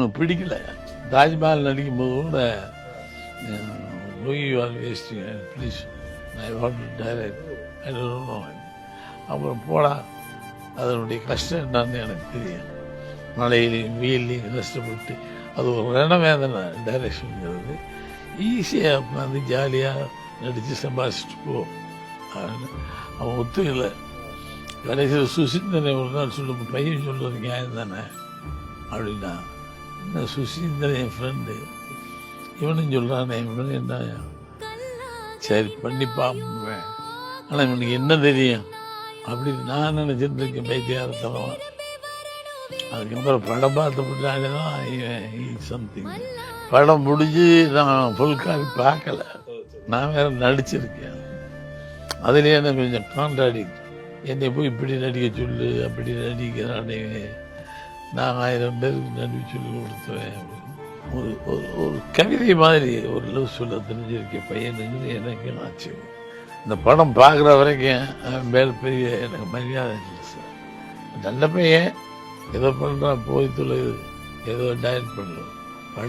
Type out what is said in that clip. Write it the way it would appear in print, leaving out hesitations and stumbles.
அவனுக்கு பிடிக்கல. தாஜ்மஹால் நடிக்கும்போது கூட you are wasting please I want to direct I don't know. அப்புறம் போடா, அதனுடைய கஷ்டம் என்னன்னு எனக்கு தெரியும். மழையிலையும் வெயிலையும் கஷ்டப்பட்டு அது ஒரு ரணவேதனை டைரக்ஷனுங்கிறது. ஈஸியாக உட்காந்து ஜாலியாக நடித்து சம்பாதிச்சுட்டு போ. அவன் ஒத்துக்கலை. கடைசியில் சுசீந்திரனை ஒரு நாள் சொல்லுங்க, பையன் சொல்கிறது நியாயம் தானே அப்படின்னா, என்ன சுசீந்திரன் என் ஃப்ரெண்டு, இவனும் சொல்கிறானே, இவனும் என்ன சரி பண்ணி பார்ப்பேன், ஆனால் இவனுக்கு என்ன தெரியும் அப்படின்னு நான் நினச்சிட்டு இருக்கேன் பைத்தியாரத்தனமாக. அதுக்கப்புறம் படம் பார்த்தப்பட்டாலே தான் சம்திங். படம் முடிஞ்சு நான் ஃபுல் காப்பி பார்க்கல, நான் வேற நடிச்சிருக்கேன். அதுலேயே எனக்கு கொஞ்சம் கான்ட்ராடிக்ட். என்னை போய் இப்படி நடிக்க சொல்லு, அப்படி நடிக்கிறானே, நான் 1000 பேருக்கு நடிக்க சொல்லி கொடுத்துவேன். ஒரு ஒரு கவிதை மாதிரி ஒரு லவ் சொல்ல தெரிஞ்சிருக்க பையனுங்கிறது எனக்கு ஆச்சு. இந்த படம் பார்க்குற வரைக்கும் மேல் பெரிய எனக்கு மரியாதை இல்லை சார். நல்ல பையன், ஏதோ பண்ணுறான், போய் தொலை, ஏதோ டயட் பண்ணுறோம்.